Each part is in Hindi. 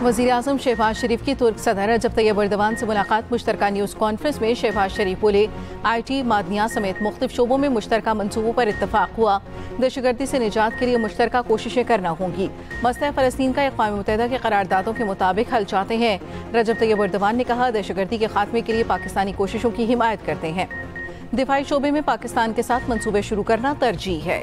वज़ीर आज़म शहबाज शरीफ की तुर्क सदर रजब तैयब एर्दोगान से मुलाकात। मुश्तरका न्यूज़ कॉन्फ्रेंस में शहबाज शरीफ बोले, IT, मादनियात समेत मुख्तलिफ शोबों में मुश्तरका मंसूबों पर इत्तफाक हुआ। दहशतगर्दी से निजात के लिए मुश्तरका कोशिशें करना होंगी। मसला फ़लस्तीन का अक़वाम मुत्तहिदा के करारदादों के मुताबिक हल चाहते हैं। रजब तैयब एर्दोगान ने कहा, दहशतगर्दी के खात्मे के लिए पाकिस्तानी कोशिशों की हिमायत करते हैं। दिफाई शोबे में पाकिस्तान के साथ मंसूबे शुरू करना तरजीह है।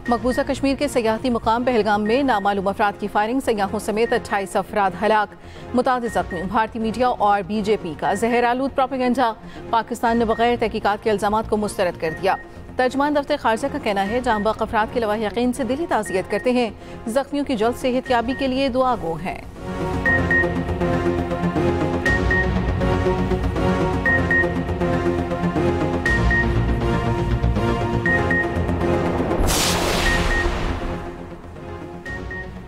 मकबूजा कश्मीर के सयाहती मुकाम पहलगाम में नामालूम अफराद की फायरिंग, सयाहों समेत 28 अफराद हलाक, मुतादिद ज़ख्मी। भारतीय मीडिया और BJP का जहरालूद प्रोपेगेंडा। पाकिस्तान ने बगैर तहकीकात के इल्ज़ामात को मुस्तरद कर दिया। तर्जमान दफ्तर खारजा का कहना है, जाँ बहक अफराद के लवा यकीन से दिली ताज़ियत करते हैं। जख्मियों की जल्द सेहतयाबी के लिए दुआ गो हैं।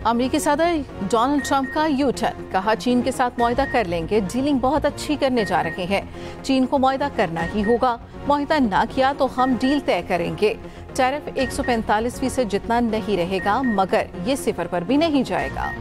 अमेरिकी सदर डोनाल्ड ट्रंप का यू टर्न, कहा चीन के साथ मुआहदा कर लेंगे, डीलिंग बहुत अच्छी करने जा रहे हैं। चीन को मुआहदा करना ही होगा, मुआहदा ना किया तो हम डील तय करेंगे। टैरिफ 145% जितना नहीं रहेगा, मगर ये 0 पर भी नहीं जाएगा।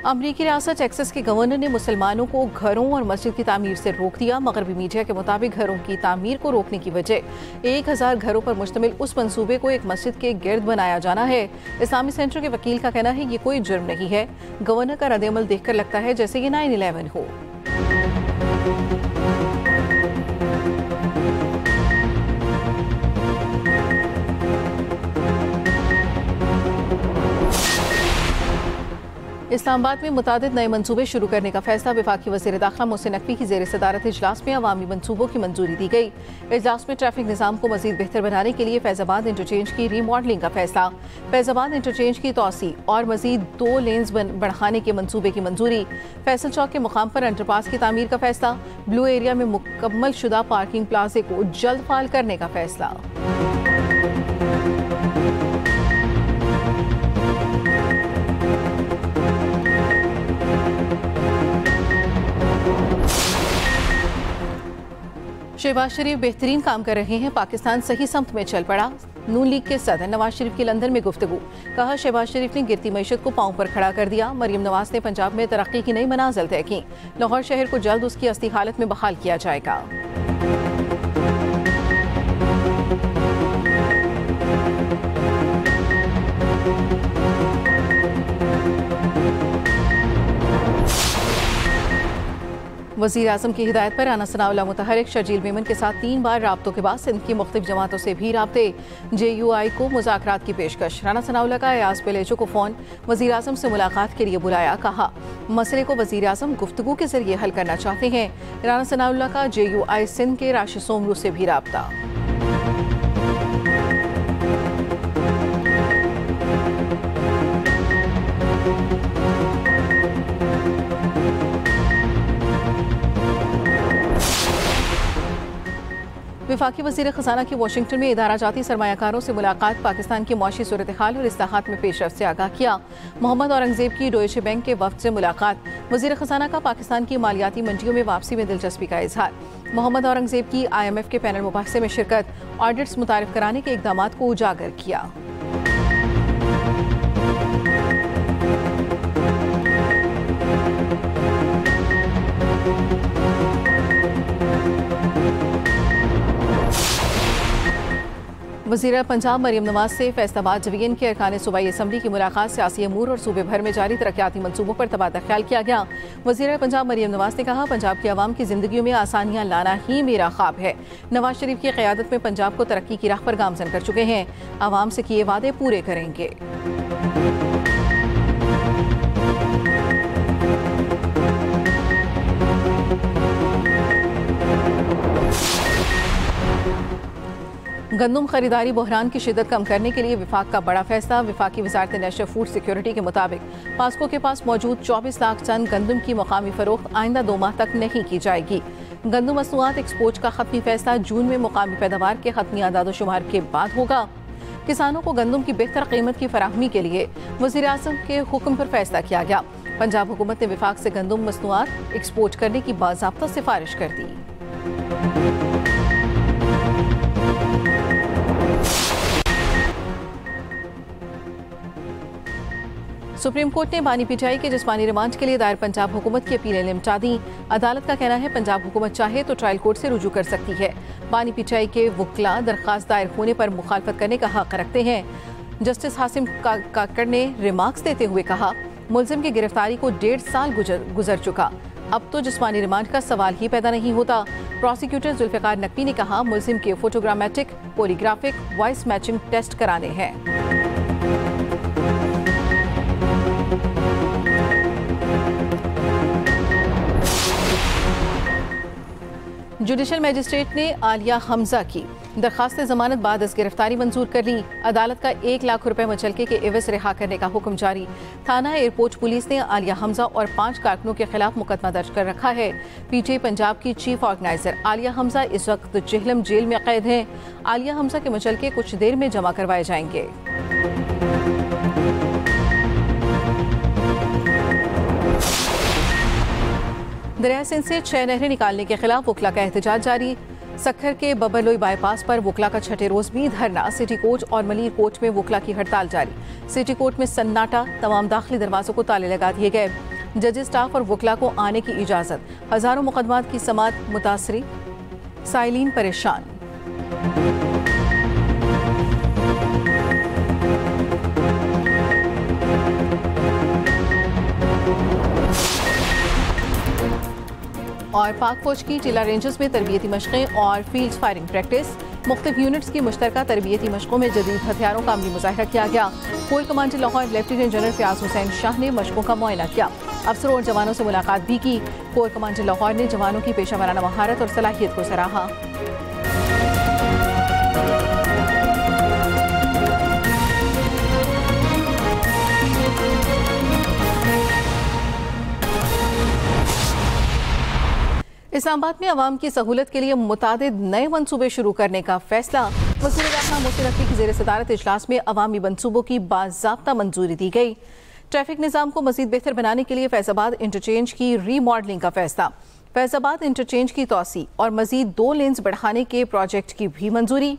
अमरीकी रियासत टेक्सास के गवर्नर ने मुसलमानों को घरों और मस्जिद की तामीर से रोक दिया। मगरबी मीडिया के मुताबिक घरों की तामीर को रोकने की वजह 1000 घरों पर मुश्तमिल उस मंसूबे को एक मस्जिद के गिर्द बनाया जाना है। इस्लामी सेंटर के वकील का कहना है, ये कोई जुर्म नहीं है। गवर्नर का रद्द-ए-अमल देखकर लगता है जैसे ये 9/11 हो। इस्लामाबाद में मुतादिद नए मंसूबे शुरू करने का फैसला। वफाकी वज़ीर दाखिला मोहसिन नकवी की ज़ेर सदारत इजलास में अवामी मंसूबों की मंजूरी दी गई। इजलास में ट्रैफिक निज़ाम को मज़ीद बेहतर बनाने के लिए फैज़ाबाद इंटरचेंज की रीमॉडलिंग का फैसला। फैज़ाबाद इंटरचेंज की तोसी और मज़ीद 2 लेन्स बढ़ाने के मंसूबे की मंजूरी। फैसल चौक के मुकाम पर अंडरपास की तामीर का फैसला। ब्लू एरिया में मुकम्मल शुदा पार्किंग प्लाजे को जल्द फाल करने का फैसला। शहबाज शरीफ बेहतरीन काम कर रहे हैं, पाकिस्तान सही समत में चल पड़ा। नून लीग के सदर नवाज शरीफ की लंदन में गुफ्तगू, कहा शहबाज शरीफ ने गिरती मईशत को पांव पर खड़ा कर दिया। मरियम नवाज ने पंजाब में तरक्की की नई मनाजिल तय की। लाहौर शहर को जल्द उसकी असली हालत में बहाल किया जाएगा। वज़ीर आज़म की हिदायत पर राना सनाउल्लाह मुतहरिक शर्जील मेमन के साथ 3 बार राब्तों के बाद सिंध की मुख्तलिफ जमातों से भी राब्ते। JUI को मुज़ाकरात की पेशकश। राना सनाउल्लाह का एयाज बेलेचो को फ़ोन, वज़ीर आज़म से मुलाकात के लिए बुलाया। कहा मसले को वज़ीर आज़म गुफ्तगू के जरिए हल करना चाहते हैं। राना सनाउल्लाह का JUI सिंध के राशिद सोमरू से भी राब्ता। वफाकी वज़ीर ख़ज़ाना की वाशिंगटन में इदारा जाती सरमायाकारों से मुलाकात। पाकिस्तान की मुआशी सूरत हाल और इस्लाहात में पेशरफ्त से आगाह किया। मोहम्मद औरंगज़ेब की डोइचे बैंक के वफ़द से मुलाकात। वज़ीर ख़ज़ाना का पाकिस्तान की मालियाती मंडियों में वापसी में दिलचस्पी का इजहार। मोहम्मद औरंगज़ेब की IMF के पैनल मुबाहिसे में शिरकत। ऑडिट्स मुतारिफ कराने के इक़दाम को उजागर किया। वज़ीर पंजाब मरियम नवाज से फैसलाबाद डिवीजन के अरकान सूबाई असम्बली की मुलाकात। सियासी अमूर और सूबे भर में जारी तरक्याती मंसूबों पर तबादला ख्याल किया गया। वज़ीर पंजाब मरियम नवाज ने कहा, पंजाब की आवाम की जिंदगियों में आसानियां लाना ही मेरा ख्वाब है। नवाज शरीफ की क़यादत में पंजाब को तरक्की की राह पर गामजन कर चुके हैं। आवाम से किए वादे पूरे करेंगे। गंदम खरीदारी बहरान की शिद्दत कम करने के लिए विफाक का बड़ा फैसला। विफाकी वजारत नेशनल फूड सिक्योरिटी के मुताबिक पास्को के पास मौजूद 24 लाख टन गंदम की मकामी फरोख्त आइंदा 2 माह तक नहीं की जाएगी। गंदम मसनूआत एक्सपोर्ट का खत्मी फैसला जून में मुकामी पैदावार के खत्मी आदादोशुमार के बाद होगा। किसानों को गंदम की बेहतर कीमत की फराहमी के लिए वज़ीर आज़म के हुक्म पर फैसला किया गया। पंजाब हुकूमत ने विफाक से गंदम मसनूआत एक्सपोर्ट करने की बाज़ाब्ता सिफारिश कर दी। सुप्रीम कोर्ट ने बानी पीटीआई के जिस्मानी रिमांड के लिए दायर पंजाब हुकूमत की अपीलें निपटा दी। अदालत का कहना है पंजाब हुकूमत चाहे तो ट्रायल कोर्ट से रुजू कर सकती है। बानी पीटीआई के वकला दरख्वास्त दायर होने पर मुखालफत करने का हक रखते हैं। जस्टिस हासिम काकड़ ने रिमार्क्स देते हुए कहा, मुलजिम की गिरफ्तारी को 1.5 साल गुजर चुका, अब तो जिस्मानी रिमांड का सवाल ही पैदा नहीं होता। प्रोसिक्यूटर जुल्फिकार नकवी ने कहा, मुलजिम के photogrammetric, polygraphic, voice matching test कराने हैं। जुडिशल मजिस्ट्रेट ने आलिया हमजा की दरखास्त जमानत बाद गिरफ्तारी मंजूर कर ली। अदालत का 1 लाख रुपए मुचलके के एवज रिहा करने का हुक्म जारी। थाना एयरपोर्ट पुलिस ने आलिया हमजा और 5 कारकुनों के खिलाफ मुकदमा दर्ज कर रखा है। पीटीआई पंजाब की चीफ ऑर्गेनाइजर आलिया हमजा इस वक्त जेहलम जेल में कैद हैं। आलिया हमजा के मुचलके कुछ देर में जमा करवाए जाएंगे। दरिया सिंध से 6 नहरें निकालने के खिलाफ वकला का एहतजाज जारी। सक्खर के बबरलोई बाईपास पर वकला का छठे रोज भी धरना। सिटी कोर्ट और मलिर कोर्ट में वकला की हड़ताल जारी। सिटी कोर्ट में सन्नाटा, तमाम दाखिली दरवाजों को ताले लगा दिए गए। जजेस स्टाफ और वकला को आने की इजाजत। हजारों मुकदमात की समाअत मुतासरी, साइलिन परेशान। और पाक फौज की टिला रेंजर्स में तरबियती मशक़ें और फील्ड फायरिंग प्रैक्टिस। मुख्तलिफ यूनिट्स की मुश्तरका तरबियती मशक़ों में जदीद हथियारों का अमली मुज़ाहिरा किया गया। Core commander Lahore lieutenant general Fayaz Hussain Shah ने मशक़ों का मुआयना किया। अफसरों और जवानों से मुलाकात भी की। कोर कमांडर लाहौर ने जवानों की पेशा वाराना महारत और सलाहियत को सराहा। इस्लामाबाद में अवाम की सहूलत के लिए मुतादिद नए मनसूबे शुरू करने का फैसला। वज़ीर दाखिला मोहसिन नकवी की ज़ेर सदारत इजलास में अवामी मनसूबों की बाज़ाब्ता मंजूरी दी गई। ट्रैफिक निज़ाम को मज़ीद बेहतर बनाने के लिए फैज़ाबाद इंटरचेंज की रीमॉडलिंग का फैसला। फैज़ाबाद इंटरचेंज की तोसी और मज़ीद 2 लेन्स बढ़ाने के प्रोजेक्ट की भी मंजूरी।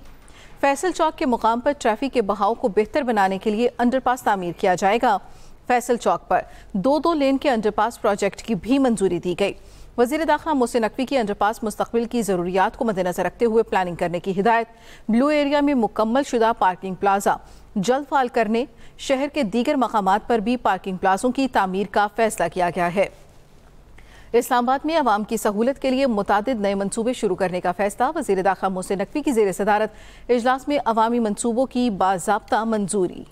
फैसल चौक के मुकाम पर ट्रैफिक के बहाव को बेहतर बनाने के लिए अंडरपास तामीर किया जाएगा। फैसल चौक पर 2 लेन के अंडरपास प्रोजेक्ट की भी मंजूरी दी गई। वज़ीर दाखिला मोहसिन नकवी की अंडरपास मुस्तक़बिल की ज़रूरियात को मद्देनज़र रखते हुए प्लानिंग करने की हिदायत। ब्लू एरिया में मुकम्मल शुदा पार्किंग प्लाजा जल्द फाल करने, शहर के दीगर मकामात पर भी पार्किंग प्लाजों की तामीर का फैसला किया गया है। इस्लामाबाद में अवाम की सहूलत के लिए मुतादिद नए मनसूबे शुरू करने का फैसला। वज़ीर दाखिला मोहसिन नकवी की ज़ेर सदारत इजलास में अवामी मनसूबों की बाज़ाब्ता मंजूरी।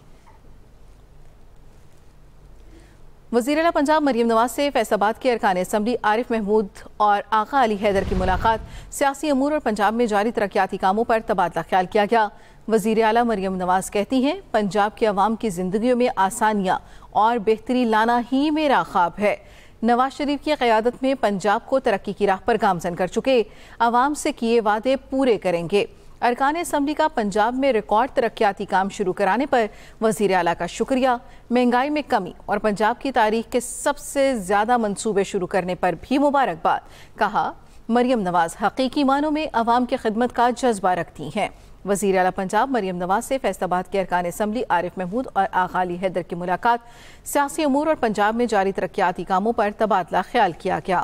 वज़ीर आला पंजाब मरियम नवाज से फैसलाबाद के अरकान असम्बली आरिफ महमूद और आका अली हैदर की मुलाकात। सियासी अमूर और पंजाब में जारी तरक्याती कामों पर तबादला ख्याल किया गया। वज़ीर आला मरियम नवाज कहती हैं, पंजाब के अवाम की जिंदगियों में आसानियाँ और बेहतरी लाना ही मेरा ख्वाब है। नवाज शरीफ की क़यादत में पंजाब को तरक्की की राह पर गामज़न कर चुके, अवाम से किए वादे पूरे करेंगे। अरकान असम्बली का पंजाब में रिकॉर्ड तरक्याती काम शुरू कराने पर वज़ीर आला का शुक्रिया। महंगाई में कमी और पंजाब की तारीख के सबसे ज़्यादा मंसूबे शुरू करने पर भी मुबारकबाद। कहा, मरियम नवाज हकीकी मानों में अवाम की खिदमत का जज्बा रखती हैं। वज़ीर आला पंजाब मरियम नवाज से फैसलाबाद के अरकान असम्बली आरिफ महमूद और आका अली हैदर की मुलाकात। सियासी अमूर और पंजाब में जारी तरक्याती कामों पर तबादला ख्याल किया गया।